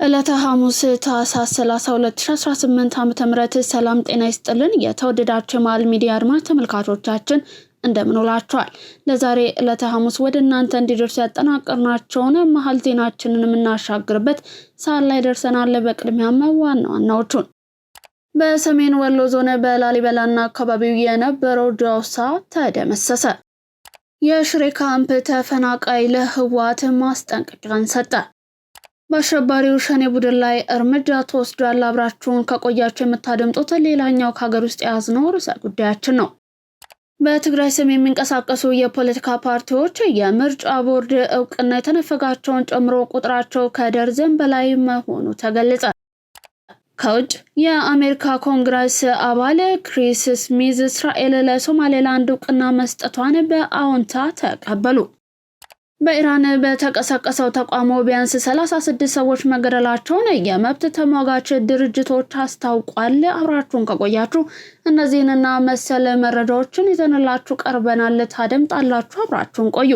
ዕለተ ሐሙስ ታኅሳስ 30 2018 ዓ.ም ሰላም ጤና ይስጥልን። የተወደዳችሁ ማል ሚዲያ አድማጭ ተመልካቾቻችን እንደምን ውላችኋል? ለዛሬ ዕለተ ሐሙስ ወደ እናንተ እንዲደርስ ያጠናቀርናቸውን መሃል ዜናችንን የምናሻግርበት ሰዓት ላይ ደርሰናል። በቅድሚያም ዋና ዋናዎቹን በሰሜን ወሎ ዞን በላሊበላና አካባቢው የነበረው ጃውሳ ተደመሰሰ። የሽሬ ካምፕ ተፈናቃይ ለህወሓት ማስጠንቀቂያን ሰጠ። በአሸባሪው ሸኔ ቡድን ላይ እርምጃ ተወስዷል። አብራችሁን ከቆያችሁ የምታደምጡት ሌላኛው ከሀገር ውስጥ የያዝነው ርዕሰ ጉዳያችን ነው። በትግራይ ስም የሚንቀሳቀሱ የፖለቲካ ፓርቲዎች የምርጫ ቦርድ እውቅና የተነፈጋቸውን ጨምሮ ቁጥራቸው ከደርዘን በላይ መሆኑ ተገለጸ። ከውጭ የአሜሪካ ኮንግረስ አባል ክሪስ ስሚዝ እስራኤል ለሶማሌላንድ እውቅና መስጠቷን በአዎንታ ተቀበሉ። በኢራን በተቀሰቀሰው ተቃውሞ ቢያንስ 36 ሰዎች መገደላቸውን የመብት ተሟጋች ድርጅቶች አስታውቋል። አብራችሁን ከቆያችሁ እነዚህንና መሰል መረጃዎችን ይዘንላችሁ ቀርበናል። ታደምጣላችሁ። አብራችሁን ቆዩ።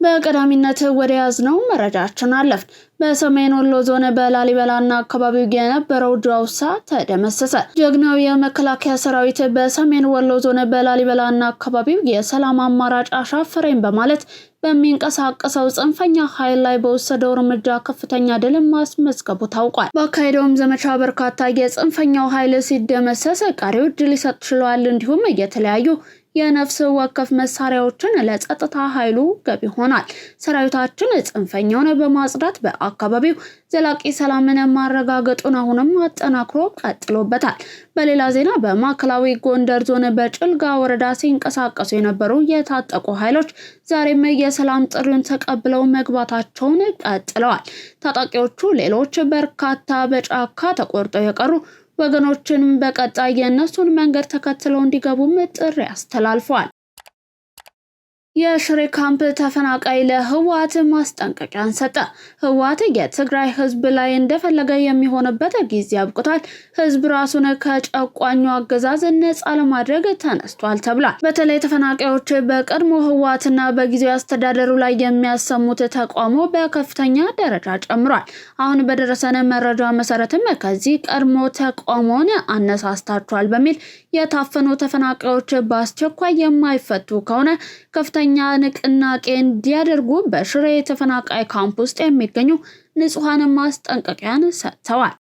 በቀዳሚነት ወደ ያዝነው መረጃችን አለፍን። በሰሜን ወሎ ዞን በላሊበላና አካባቢው የነበረው ጃውሳ ተደመሰሰ። ጀግናው የመከላከያ ሰራዊት በሰሜን ወሎ ዞን በላሊበላና አካባቢው የሰላም አማራጭ አሻፈረኝ በማለት በሚንቀሳቀሰው ጽንፈኛ ኃይል ላይ በወሰደው እርምጃ ከፍተኛ ድል ማስመዝገቡ ታውቋል። በአካሄደውም ዘመቻ በርካታ የጽንፈኛው ኃይል ሲደመሰስ ቀሪው ድል ሊሰጥ ችሏል። እንዲሁም የተለያዩ የነፍስ ወከፍ መሳሪያዎችን ለጸጥታ ኃይሉ ገቢ ሆኗል። ሰራዊታችን ጽንፈኛውን በማጽዳት በአካባቢው ዘላቂ ሰላምን ማረጋገጡን አሁንም አጠናክሮ ቀጥሎበታል። በሌላ ዜና በማዕከላዊ ጎንደር ዞን በጭልጋ ወረዳ ሲንቀሳቀሱ የነበሩ የታጠቁ ኃይሎች ዛሬም የሰላም ጥሪውን ተቀብለው መግባታቸውን ቀጥለዋል። ታጣቂዎቹ ሌሎች በርካታ በጫካ ተቆርጠው የቀሩ ወገኖችን በቀጣይ የነሱን መንገድ ተከትለው እንዲገቡም ጥሪ አስተላልፈዋል። የሽሬ ካምፕ ተፈናቃይ ለህወሓት ማስጠንቀቂያን ሰጠ። ህወሓት የትግራይ ህዝብ ላይ እንደፈለገ የሚሆንበት ጊዜ አብቅቷል። ህዝብ ራሱን ከጨቋኙ አገዛዝ ነፃ ለማድረግ ተነስቷል ተብሏል። በተለይ ተፈናቃዮች በቀድሞ ህወሓትና በጊዜው አስተዳደሩ ላይ የሚያሰሙት ተቃውሞ በከፍተኛ ደረጃ ጨምሯል። አሁን በደረሰን መረጃ መሰረትም ከዚህ ቀድሞ ተቃውሞን አነሳስታቸዋል በሚል የታፈኑ ተፈናቃዮች በአስቸኳይ የማይፈቱ ከሆነ ከፍተኛ ንቅናቄ እንዲያደርጉ በሽሬ ተፈናቃይ ካምፕ ውስጥ የሚገኙ ንጹሃን ማስጠንቀቂያን ሰጥተዋል።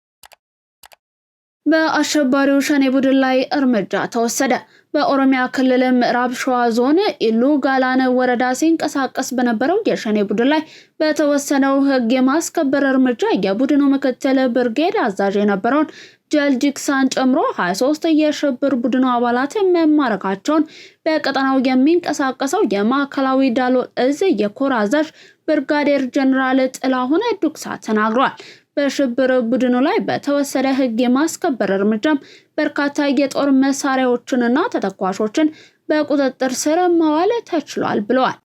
በአሸባሪው ሸኔ ቡድን ላይ እርምጃ ተወሰደ። በኦሮሚያ ክልል ምዕራብ ሸዋ ዞን ኢሉ ጋላነ ወረዳ ሲንቀሳቀስ በነበረው የሸኔ ቡድን ላይ በተወሰነው ህግ የማስከበር እርምጃ የቡድኑ ምክትል ብርጌድ አዛዥ የነበረውን ጀልጂክሳን ጨምሮ 23 የሽብር ቡድኑ አባላት መማረካቸውን በቀጠናው የሚንቀሳቀሰው የማዕከላዊ ዳሎል እዝ የኮር አዛዥ ብርጋዴር ጀነራል ጥላሁን ዱክሳ ተናግሯል። በሽብር ቡድኑ ላይ በተወሰደ ህግ የማስከበር እርምጃም በርካታ የጦር መሳሪያዎችንና ተተኳሾችን በቁጥጥር ስር ማዋል ተችሏል ብለዋል።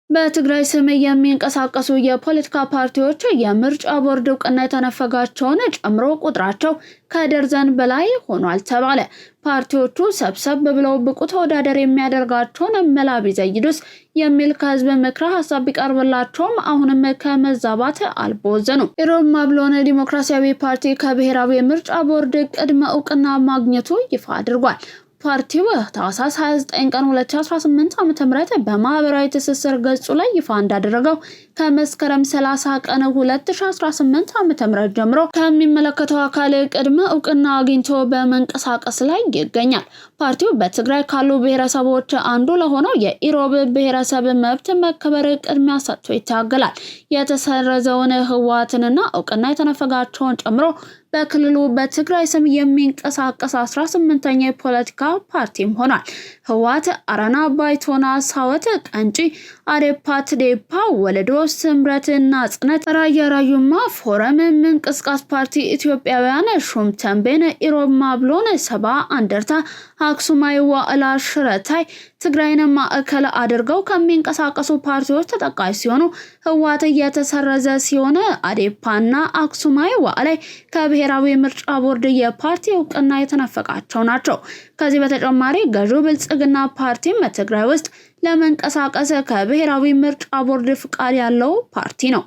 በትግራይ ስም የሚንቀሳቀሱ የፖለቲካ ፓርቲዎች የምርጫ ቦርድ እውቅና የተነፈጋቸውን ጨምሮ ቁጥራቸው ከደርዘን በላይ ሆኗል ተባለ። ፓርቲዎቹ ሰብሰብ ብለው ብቁ ተወዳዳሪ የሚያደርጋቸውን መላ ቢዘይዱስ የሚል ከህዝብ ምክረ ሀሳብ ቢቀርብላቸውም አሁንም ከመዛባት አልቦዘኑም። ኢሮብ ማብሎን ዲሞክራሲያዊ ፓርቲ ከብሔራዊ ምርጫ ቦርድ ቅድመ እውቅና ማግኘቱ ይፋ አድርጓል። ፓርቲው ታኅሳስ 29 ቀን 2018 ዓ.ም በማህበራዊ ትስስር ገጹ ላይ ይፋ እንዳደረገው ከመስከረም 30 ቀን 2018 ዓ.ም ጀምሮ ከሚመለከተው አካል ቅድመ እውቅና አግኝቶ በመንቀሳቀስ ላይ ይገኛል። ፓርቲው በትግራይ ካሉ ብሔረሰቦች አንዱ ለሆነው የኢሮብ ብሔረሰብ መብት መከበር ቅድሚያ ሰጥቶ ይታገላል። የተሰረዘውን ህወሓትንና እውቅና የተነፈጋቸውን ጨምሮ በክልሉ በትግራይ ስም የሚንቀሳቀስ 18ኛ የፖለቲካ ፓርቲም ሆኗል። ህወሓት፣ አረና፣ ባይቶና፣ ሳወት፣ ቀንጪ፣ አዴፓ፣ ትዴፓ፣ ወለዶ፣ ስምረትና ጽነት፣ ራያ ራዩማ፣ ፎረም፣ ምንቅስቃስ ፓርቲ፣ ኢትዮጵያውያን፣ ሹም ተንቤን፣ ኢሮብ ማብሎን፣ ሰባ አንደርታ፣ አክሱማይ፣ ዋዕላ፣ ሽረታይ ትግራይን ማዕከል አድርገው ከሚንቀሳቀሱ ፓርቲዎች ተጠቃሽ ሲሆኑ ህወሓት የተሰረዘ ሲሆን አዴፓና አክሱማይ ዋዕላይ ከብሔራዊ ምርጫ ቦርድ የፓርቲ እውቅና የተነፈቃቸው ናቸው። ከዚህ በተጨማሪ ገዢው ብልጽግና ፓርቲም በትግራይ ውስጥ ለመንቀሳቀስ ከብሔራዊ ምርጫ ቦርድ ፍቃድ ያለው ፓርቲ ነው።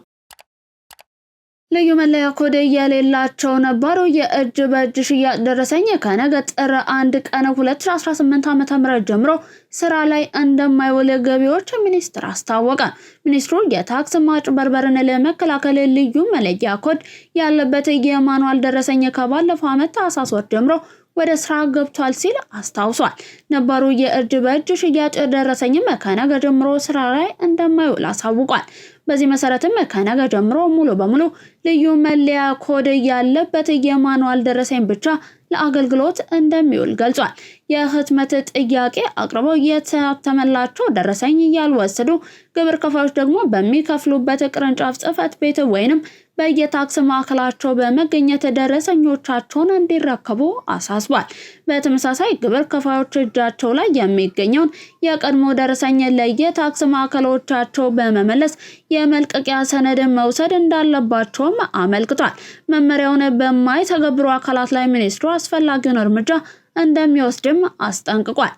ልዩ መለያ ኮድ የሌላቸው ነባሩ የእጅ በእጅ ሽያጭ ደረሰኝ ከነገ ጥር 1 ቀን 2018 ዓ.ም ጀምሮ ስራ ላይ እንደማይውል ገቢዎች ሚኒስቴር አስታወቀ። ሚኒስትሩ የታክስ ማጭበርበርን ለመከላከል ልዩ መለያ ኮድ ያለበት የማኑዋል ደረሰኝ ከባለፈው ዓመት ታህሳስ ወር ጀምሮ ወደ ስራ ገብቷል ሲል አስታውሷል። ነባሩ የእጅ በእጅ ሽያጭ ደረሰኝም ከነገ ጀምሮ ስራ ላይ እንደማይውል አሳውቋል። በዚህ መሰረትም ከነገ ጀምሮ ሙሉ በሙሉ ልዩ መለያ ኮድ ያለበት የማኑዋል ደረሰኝ ብቻ ለአገልግሎት እንደሚውል ገልጿል። የህትመት ጥያቄ አቅርበው የታተመላቸው ደረሰኝ ያልወሰዱ ግብር ከፋዮች ደግሞ በሚከፍሉበት ቅርንጫፍ ጽሕፈት ቤት ወይንም በየታክስ ማዕከላቸው በመገኘት ደረሰኞቻቸውን እንዲረከቡ አሳስቧል። በተመሳሳይ ግብር ከፋዮች እጃቸው ላይ የሚገኘውን የቀድሞ ደረሰኝ ለየታክስ ማዕከሎቻቸው በመመለስ የመልቀቂያ ሰነድ መውሰድ እንዳለባቸውም አመልክቷል። መመሪያውን በማይተገብሩ አካላት ላይ ሚኒስትሩ አስፈላጊውን እርምጃ እንደሚወስድም አስጠንቅቋል።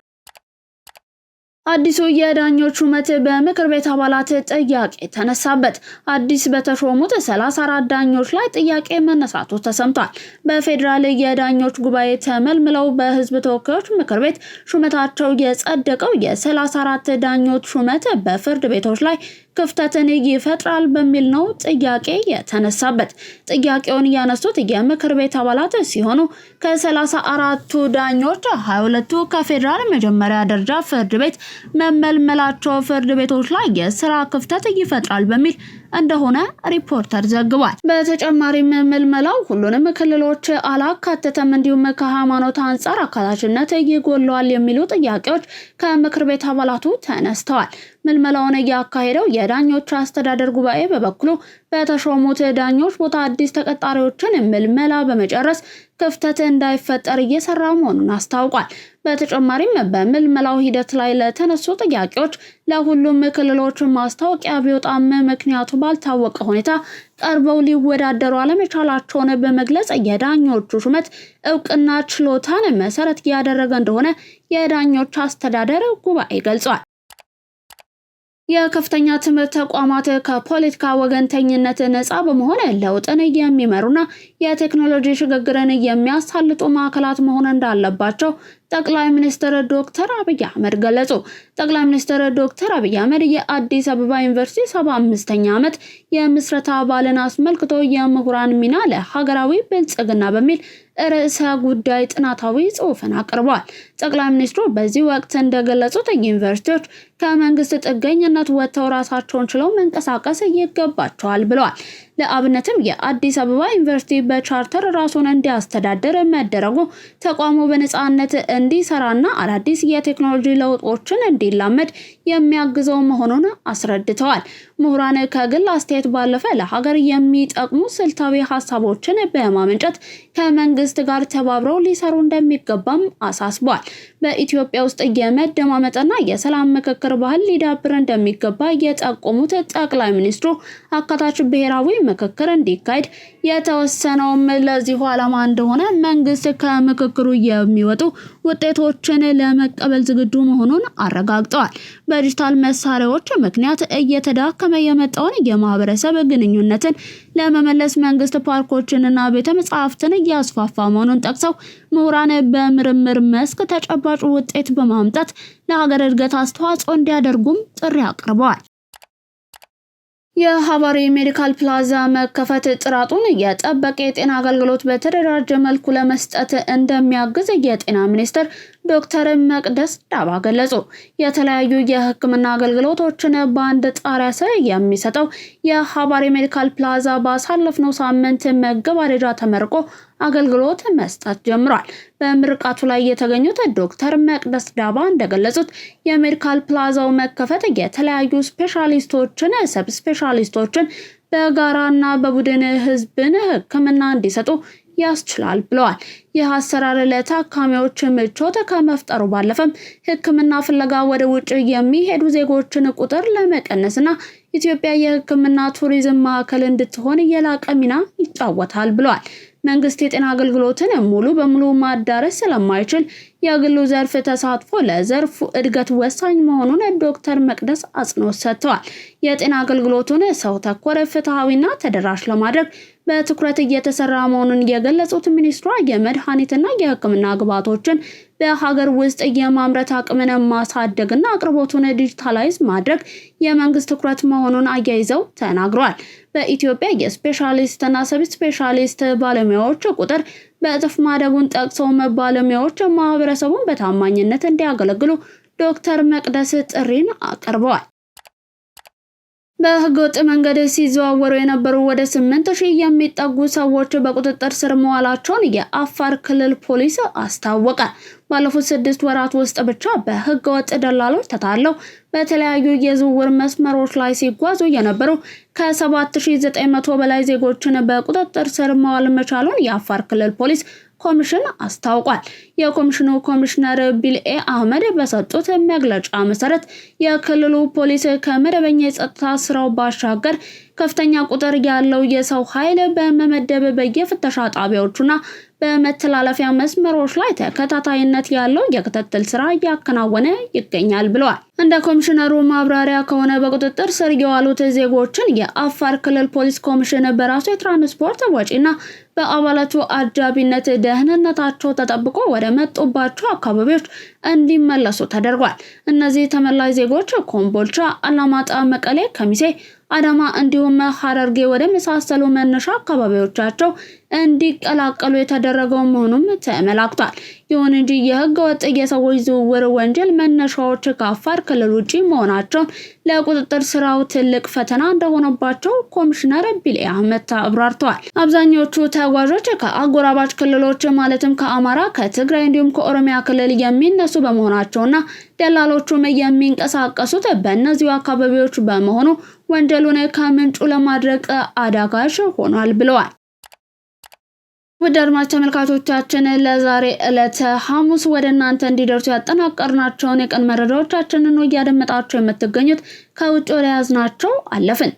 አዲሱ የዳኞች ሹመት በምክር ቤት አባላት ጥያቄ ተነሳበት። አዲስ በተሾሙት 34 ዳኞች ላይ ጥያቄ መነሳቱ ተሰምቷል። በፌዴራል የዳኞች ጉባኤ ተመልምለው በህዝብ ተወካዮች ምክር ቤት ሹመታቸው የጸደቀው የ34 ዳኞች ሹመት በፍርድ ቤቶች ላይ ክፍተትን ይፈጥራል በሚል ነው ጥያቄ የተነሳበት። ጥያቄውን ያነሱት የምክር ቤት አባላት ሲሆኑ ከ34ቱ ዳኞች 22ቱ ከፌዴራል መጀመሪያ ደረጃ ፍርድ ቤት መመልመላቸው ፍርድ ቤቶች ላይ የስራ ክፍተት ይፈጥራል በሚል እንደሆነ ሪፖርተር ዘግቧል። በተጨማሪም ምልመላው ሁሉንም ክልሎች አላካተተም፣ እንዲሁም ከሃይማኖት አንጻር አካታችነት ይጎለዋል የሚሉ ጥያቄዎች ከምክር ቤት አባላቱ ተነስተዋል። ምልመላውን ያካሄደው የዳኞች አስተዳደር ጉባኤ በበኩሉ በተሾሙት ዳኞች ቦታ አዲስ ተቀጣሪዎችን ምልመላ በመጨረስ ክፍተት እንዳይፈጠር እየሰራ መሆኑን አስታውቋል። በተጨማሪም በምልመላው ሂደት ላይ ለተነሱ ጥያቄዎች ለሁሉም ክልሎች ማስታወቂያ ቢወጣም ምክንያቱ ባልታወቀ ሁኔታ ቀርበው ሊወዳደሩ አለመቻላቸውን በመግለጽ የዳኞቹ ሹመት እውቅና ችሎታን መሰረት ያደረገ እንደሆነ የዳኞች አስተዳደር ጉባኤ ገልጿል። የከፍተኛ ትምህርት ተቋማት ከፖለቲካ ወገንተኝነት ነፃ በመሆን ለውጥን የሚመሩና የቴክኖሎጂ ሽግግርን የሚያሳልጡ ማዕከላት መሆን እንዳለባቸው ጠቅላይ ሚኒስትር ዶክተር አብይ አህመድ ገለጹ። ጠቅላይ ሚኒስትር ዶክተር አብይ አህመድ የአዲስ አበባ ዩኒቨርሲቲ 75ኛ ዓመት የምስረታ በዓልን አስመልክቶ የምሁራን ሚና ለሀገራዊ ብልጽግና በሚል ርዕሰ ጉዳይ ጥናታዊ ጽሑፍን አቅርበዋል። ጠቅላይ ሚኒስትሩ በዚህ ወቅት እንደገለጹት ዩኒቨርሲቲዎች ከመንግስት ጥገኝነት ወጥተው ራሳቸውን ችለው መንቀሳቀስ ይገባቸዋል ብለዋል። ለአብነትም የአዲስ አበባ ዩኒቨርሲቲ በቻርተር ራሱን እንዲያስተዳድር መደረጉ ተቋሙ በነፃነት እንዲሰራና አዳዲስ የቴክኖሎጂ ለውጦችን እንዲላመድ የሚያግዘው መሆኑን አስረድተዋል። ምሁራን ከግል አስተያየት ባለፈ ለሀገር የሚጠቅሙ ስልታዊ ሀሳቦችን በማመንጨት ከመንግስት ጋር ተባብረው ሊሰሩ እንደሚገባም አሳስቧል። በኢትዮጵያ ውስጥ የመደማመጥና የሰላም ምክክር ባህል ሊዳብር እንደሚገባ የጠቆሙት ጠቅላይ ሚኒስትሩ አካታች ብሔራዊ ምክክር እንዲካሄድ የተወሰነውም ለዚሁ ዓላማ እንደሆነ መንግስት ከምክክሩ የሚወጡ ውጤቶችን ለመቀበል ዝግጁ መሆኑን አረጋግጠዋል። በዲጂታል መሳሪያዎች ምክንያት እየተዳከመ የመጣውን የማህበረሰብ ግንኙነትን ለመመለስ መንግስት ፓርኮችንና ቤተ መጻሕፍትን እያስፋፋ መሆኑን ጠቅሰው ምሁራን በምርምር መስክ ተጨባጭ ውጤት በማምጣት ለሀገር እድገት አስተዋጽኦ እንዲያደርጉም ጥሪ አቅርበዋል። የሀባሪ ሜዲካል ፕላዛ መከፈት ጥራቱን የጠበቀ የጤና አገልግሎት በተደራጀ መልኩ ለመስጠት እንደሚያግዝ የጤና ሚኒስትር ዶክተር መቅደስ ዳባ ገለጹ። የተለያዩ የሕክምና አገልግሎቶችን በአንድ ጣሪያ ስር የሚሰጠው የሀባሪ ሜዲካል ፕላዛ ባሳለፍነው ሳምንት መገባደጃ ተመርቆ አገልግሎት መስጠት ጀምሯል። በምርቃቱ ላይ የተገኙት ዶክተር መቅደስ ዳባ እንደገለጹት የሜዲካል ፕላዛው መከፈት የተለያዩ ስፔሻሊስቶችን፣ ሰብ ስፔሻሊስቶችን በጋራና በቡድን ህዝብን ሕክምና እንዲሰጡ ያስችላል ብለዋል። ይህ አሰራር ለታካሚዎች ምቾት ከመፍጠሩ ባለፈም ሕክምና ፍለጋ ወደ ውጭ የሚሄዱ ዜጎችን ቁጥር ለመቀነስና ኢትዮጵያ የሕክምና ቱሪዝም ማዕከል እንድትሆን የላቀ ሚና ይጫወታል ብለዋል። መንግስት የጤና አገልግሎትን ሙሉ በሙሉ ማዳረስ ስለማይችል የግሉ ዘርፍ ተሳትፎ ለዘርፉ እድገት ወሳኝ መሆኑን ዶክተር መቅደስ አጽንኦት ሰጥተዋል። የጤና አገልግሎቱን ሰው ተኮር ፍትሃዊና ተደራሽ ለማድረግ በትኩረት እየተሰራ መሆኑን የገለጹት ሚኒስትሯ የመድኃኒትና የሕክምና ግብዓቶችን በሀገር ውስጥ የማምረት አቅምን ማሳደግና አቅርቦቱን ዲጂታላይዝ ማድረግ የመንግስት ትኩረት መሆኑን አያይዘው ተናግረዋል። በኢትዮጵያ የስፔሻሊስትና ሰብ ስፔሻሊስት ባለሙያዎች ቁጥር በእጥፍ ማደጉን ጠቅሰው ባለሙያዎች ማህበረሰቡን በታማኝነት እንዲያገለግሉ ዶክተር መቅደስ ጥሪን አቅርበዋል። በህገወጥ መንገድ ሲዘዋወሩ የነበሩ ወደ 8000 የሚጠጉ ሰዎች በቁጥጥር ስር መዋላቸውን የአፋር ክልል ፖሊስ አስታወቀ። ባለፉት 6 ወራት ውስጥ ብቻ በህገወጥ ደላሎች ተታለው በተለያዩ የዝውውር መስመሮች ላይ ሲጓዙ የነበሩ ከ7900 በላይ ዜጎችን በቁጥጥር ስር መዋል መቻሉን የአፋር ክልል ፖሊስ ኮሚሽን አስታውቋል። የኮሚሽኑ ኮሚሽነር ቢልኤ አህመድ በሰጡት መግለጫ መሰረት የክልሉ ፖሊስ ከመደበኛ የጸጥታ ስራው ባሻገር ከፍተኛ ቁጥር ያለው የሰው ኃይል በመመደብ በየፍተሻ ጣቢያዎቹና በመተላለፊያ መስመሮች ላይ ተከታታይነት ያለው የክትትል ስራ እያከናወነ ይገኛል ብለዋል። እንደ ኮሚሽነሩ ማብራሪያ ከሆነ በቁጥጥር ስር የዋሉት ዜጎችን የአፋር ክልል ፖሊስ ኮሚሽን በራሱ የትራንስፖርት ወጪና በአባላቱ አጃቢነት ደህንነታቸው ተጠብቆ ወደ መጡባቸው አካባቢዎች እንዲመለሱ ተደርጓል። እነዚህ ተመላሽ ዜጎች ኮምቦልቻ፣ አላማጣ፣ መቀሌ፣ ከሚሴ፣ አዳማ እንዲሁም ሐረርጌ ወደ መሳሰሉ መነሻ አካባቢዎቻቸው እንዲቀላቀሉ የተደረገው መሆኑም ተመላክቷል። ይሁን እንጂ የህገ ወጥ የሰዎች ዝውውር ወንጀል መነሻዎች ከአፋር ክልል ውጪ መሆናቸውን ለቁጥጥር ስራው ትልቅ ፈተና እንደሆነባቸው ኮሚሽነር ቢልኤ አህመድ አብራርተዋል። አብዛኞቹ ተጓዦች ከአጎራባች ክልሎች ማለትም ከአማራ፣ ከትግራይ እንዲሁም ከኦሮሚያ ክልል የሚነሱ በመሆናቸውና ደላሎቹም የሚንቀሳቀሱት በእነዚሁ አካባቢዎች በመሆኑ ወንጀሉን ከምንጩ ለማድረቅ አዳጋች ሆኗል ብለዋል። ውድ አድማጭ ተመልካቾቻችን ለዛሬ ዕለተ ሐሙስ ወደ እናንተ እንዲደርሱ ያጠናቀርናቸውን የቀን መረጃዎቻችንን ነው እያደመጣችሁ የምትገኙት። ከውጭ ወደ ያዝናቸው አለፍን።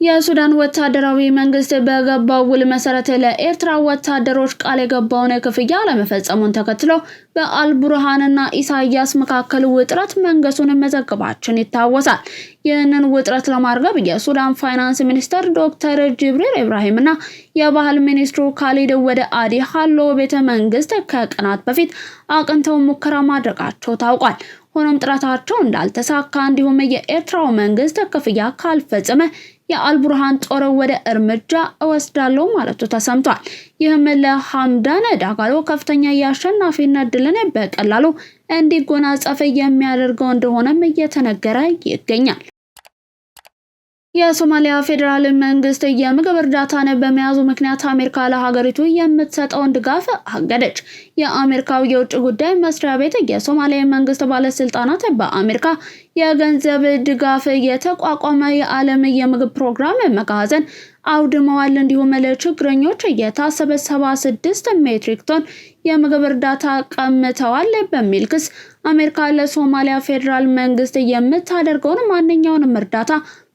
የሱዳን ወታደራዊ መንግስት በገባው ውል መሰረት ለኤርትራ ወታደሮች ቃል የገባውን ክፍያ ለመፈጸሙን ተከትሎ በአልቡርሃንና ኢሳያስ መካከል ውጥረት መንገሱን መዘገባችን ይታወሳል። ይህንን ውጥረት ለማርገብ የሱዳን ፋይናንስ ሚኒስተር ዶክተር ጅብሪል ኢብራሂምና የባህል ሚኒስትሩ ካሊድ ወደ አዲ ሃሎ ቤተ መንግስት ከቀናት በፊት አቅንተው ሙከራ ማድረጋቸው ታውቋል። ሆኖም ጥረታቸው እንዳልተሳካ እንዲሁም የኤርትራው መንግስት ክፍያ ካልፈጸመ የአልቡርሃን ጦር ወደ እርምጃ እወስዳለሁ ማለቱ ተሰምቷል። ይህም ለሐምዳን ዳጋሎ ከፍተኛ የአሸናፊነት ድልን በቀላሉ እንዲጎናጸፍ የሚያደርገው እንደሆነም እየተነገረ ይገኛል። የሶማሊያ ፌዴራል መንግስት የምግብ እርዳታን በመያዙ ምክንያት አሜሪካ ለሀገሪቱ የምትሰጠውን ድጋፍ አገደች። የአሜሪካው የውጭ ጉዳይ መስሪያ ቤት የሶማሊያ መንግስት ባለስልጣናት በአሜሪካ የገንዘብ ድጋፍ የተቋቋመ የዓለም የምግብ ፕሮግራም መጋዘን አውድመዋል፣ እንዲሁም ለችግረኞች የታሰበ 76 ሜትሪክ ቶን የምግብ እርዳታ ቀምተዋል በሚል ክስ አሜሪካ ለሶማሊያ ፌዴራል መንግስት የምታደርገውን ማንኛውንም እርዳታ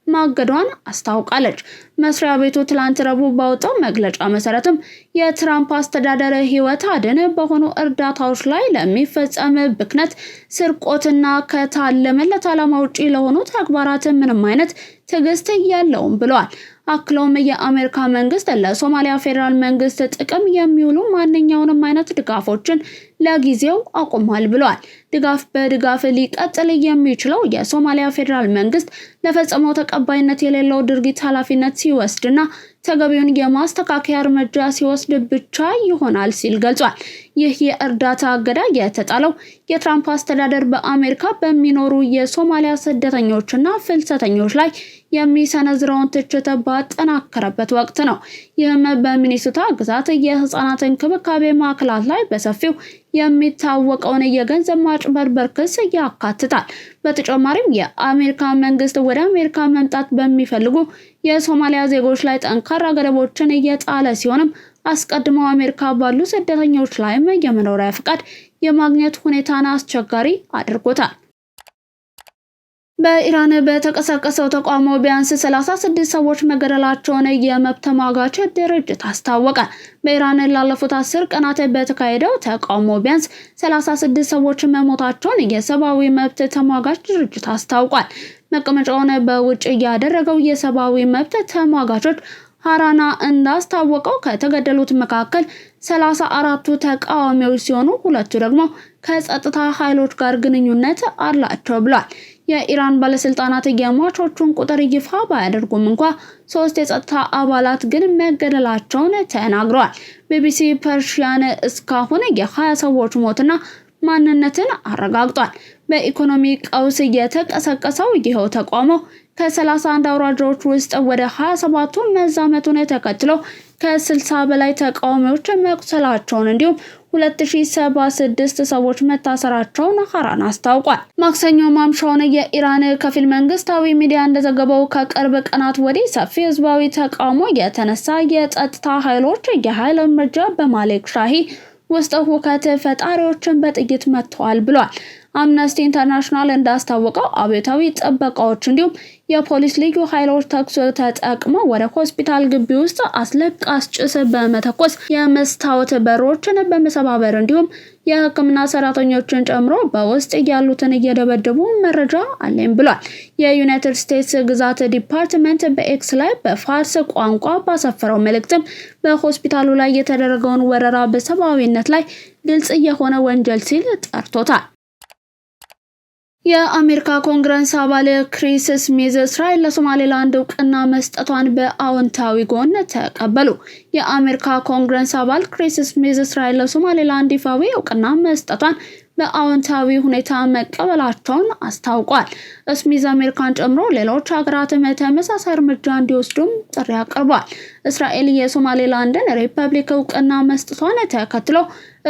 ማገዷን አስታውቃለች። መስሪያ ቤቱ ትላንት ረቡዕ ባወጣው መግለጫ መሰረትም የትራምፕ አስተዳደር ህይወት አድን በሆኑ እርዳታዎች ላይ ለሚፈጸም ብክነት፣ ስርቆትና ከታለመለት ዓላማ ውጪ ለሆኑ ተግባራት ምንም አይነት ትዕግስት የለውም ብለዋል። አክለውም የአሜሪካ መንግስት ለሶማሊያ ፌዴራል መንግስት ጥቅም የሚውሉ ማንኛውንም አይነት ድጋፎችን ለጊዜው አቁሟል ብለዋል። ድጋፍ በድጋፍ ሊቀጥል የሚችለው የሶማሊያ ፌዴራል መንግስት ለፈጸመው ተቀባይነት የሌለው ድርጊት ኃላፊነት ሲወስድና ተገቢውን የማስተካከያ እርምጃ ሲወስድ ብቻ ይሆናል ሲል ገልጿል። ይህ የእርዳታ እገዳ የተጣለው የትራምፕ አስተዳደር በአሜሪካ በሚኖሩ የሶማሊያ ስደተኞችና ፍልሰተኞች ላይ የሚሰነዝረውን ትችት ባጠናከረበት ወቅት ነው። ይህም በሚኒሶታ ግዛት የህፃናት እንክብካቤ ማዕከላት ላይ በሰፊው የሚታወቀውን የገንዘብ ማጭበርበር ክስ ያካትታል። በተጨማሪም የአሜሪካ መንግስት ወደ አሜሪካ መምጣት በሚፈልጉ የሶማሊያ ዜጎች ላይ ጠንካራ ገደቦችን እየጣለ ሲሆንም አስቀድመው አሜሪካ ባሉ ስደተኞች ላይ የመኖሪያ ፍቃድ የማግኘት ሁኔታን አስቸጋሪ አድርጎታል። በኢራን በተቀሰቀሰው ተቃውሞ ቢያንስ 36 ሰዎች መገደላቸውን የመብት ተሟጋች ድርጅት አስታወቀ። በኢራን ላለፉት 10 ቀናት በተካሄደው ተቃውሞ ቢያንስ 36 ሰዎች መሞታቸውን የሰብአዊ መብት ተሟጋች ድርጅት አስታውቋል። መቀመጫውን በውጭ ያደረገው የሰብአዊ መብት ተሟጋቾች ሃራና እንዳስታወቀው ከተገደሉት መካከል 34ቱ ተቃዋሚዎች ሲሆኑ ሁለቱ ደግሞ ከጸጥታ ኃይሎች ጋር ግንኙነት አላቸው ብሏል። የኢራን ባለስልጣናት የሟቾቹን ቁጥር ይፋ ባያደርጉም እንኳን 3 የጸጥታ አባላት ግን መገደላቸውን ተናግረዋል። ቢቢሲ ፐርሺያን እስካሁን የ20 ሰዎች ሞትና ማንነትን አረጋግጧል። በኢኮኖሚ ቀውስ የተቀሰቀሰው ይኸው ተቃውሞ ከ31 አውራጃዎች ውስጥ ወደ 27ቱ መዛመቱን ተከትሎ ከ60 በላይ ተቃዋሚዎች መቁሰላቸውን እንዲሁም 2076 ሰዎች መታሰራቸውን ሃራን አስታውቋል። ማክሰኞ ማምሻውን የኢራን ከፊል መንግስታዊ ሚዲያ እንደዘገበው ከቅርብ ቀናት ወዲህ ሰፊ ህዝባዊ ተቃውሞ የተነሳ የጸጥታ ኃይሎች የኃይል እርምጃ በማሌክ ሻሂ ውስጥ ሁከት ፈጣሪዎችን በጥይት መጥተዋል ብሏል። አምነስቲ ኢንተርናሽናል እንዳስታወቀው አብዮታዊ ጥበቃዎች እንዲሁም የፖሊስ ልዩ ኃይሎች ተኩስ ተጠቅመው ወደ ሆስፒታል ግቢ ውስጥ አስለቃሽ ጭስ በመተኮስ የመስታወት በሮችን በመሰባበር እንዲሁም የሕክምና ሰራተኞችን ጨምሮ በውስጥ ያሉትን እየደበደቡ መረጃ አለኝ ብሏል። የዩናይትድ ስቴትስ ግዛት ዲፓርትመንት በኤክስ ላይ በፋርስ ቋንቋ ባሰፈረው መልእክትም በሆስፒታሉ ላይ የተደረገውን ወረራ በሰብአዊነት ላይ ግልጽ የሆነ ወንጀል ሲል ጠርቶታል። የአሜሪካ ኮንግረስ አባል ክሪስ ስሚዝ እስራኤል ለሶማሌላንድ እውቅና መስጠቷን በአዎንታዊ ጎን ተቀበሉ። የአሜሪካ ኮንግረስ አባል ክሪስ ስሚዝ እስራኤል ለሶማሌላንድ ይፋዊ እውቅና መስጠቷን በአዎንታዊ ሁኔታ መቀበላቸውን አስታውቋል። ስሚዝ አሜሪካን ጨምሮ ሌሎች ሀገራትም ተመሳሳይ እርምጃ እንዲወስዱም ጥሪ አቅርቧል። እስራኤል የሶማሌላንድን ሪፐብሊክ እውቅና መስጠቷን ተከትሎ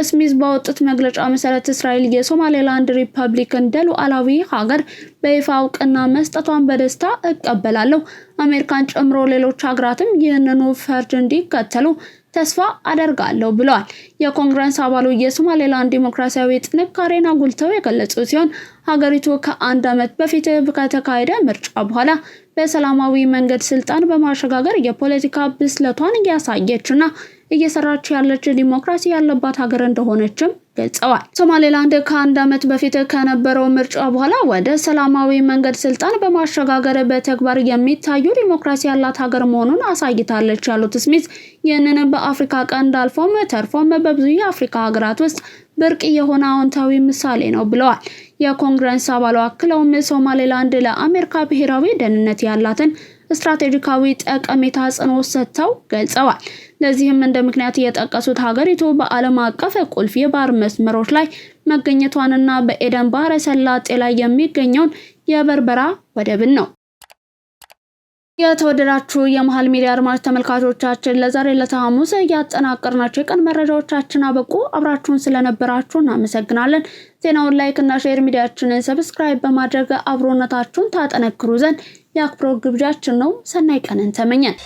ስሚዝ ባወጡት መግለጫ መሰረት እስራኤል የሶማሌላንድ ሪፐብሊክ እንደ ሉዓላዊ ሀገር በይፋ እውቅና መስጠቷን በደስታ እቀበላለሁ። አሜሪካን ጨምሮ ሌሎች ሀገራትም ይህንኑ ፈርጅ እንዲከተሉ ተስፋ አደርጋለሁ ብለዋል። የኮንግረስ አባሉ የሶማሌላንድ ዲሞክራሲያዊ ጥንካሬን አጉልተው የገለጹ ሲሆን ሀገሪቱ ከ1 ዓመት በፊት ከተካሄደ ምርጫ በኋላ በሰላማዊ መንገድ ስልጣን በማሸጋገር የፖለቲካ ብስለቷን እያሳየችና እየሰራች ያለች ዲሞክራሲ ያለባት ሀገር እንደሆነችም ገልጸዋል። ሶማሌላንድ ከ1 ዓመት በፊት ከነበረው ምርጫ በኋላ ወደ ሰላማዊ መንገድ ስልጣን በማሸጋገር በተግባር የሚታዩ ዲሞክራሲ ያላት ሀገር መሆኑን አሳይታለች ያሉት ስሚዝ ይህንን በአፍሪካ ቀንድ አልፎም ተርፎም በብዙ የአፍሪካ ሀገራት ውስጥ ብርቅ የሆነ አዎንታዊ ምሳሌ ነው ብለዋል። የኮንግረስ አባሉ አክለውም ሶማሌላንድ ለአሜሪካ ብሔራዊ ደህንነት ያላትን ስትራቴጂካዊ ጠቀሜታ አጽንኦት ሰጥተው ገልጸዋል። ለዚህም እንደ ምክንያት የጠቀሱት ሀገሪቱ በዓለም አቀፍ ቁልፍ የባህር መስመሮች ላይ መገኘቷንና በኤደን ባህረ ሰላጤ ላይ የሚገኘውን የበርበራ ወደብን ነው። የተወደዳችሁ የመሃል ሚዲያ አድማጭ ተመልካቾቻችን ለዛሬ ለሐሙስ ያጠናቀርናቸው የቀን መረጃዎቻችን አበቁ። አብራችሁን ስለነበራችሁ እናመሰግናለን። ዜናውን ላይክ እና ሼር ሚዲያችንን ሰብስክራይብ በማድረግ አብሮነታችሁን ታጠነክሩ ዘንድ የአክብሮት ግብዣችን ነው። ሰናይ ቀንን ተመኘን።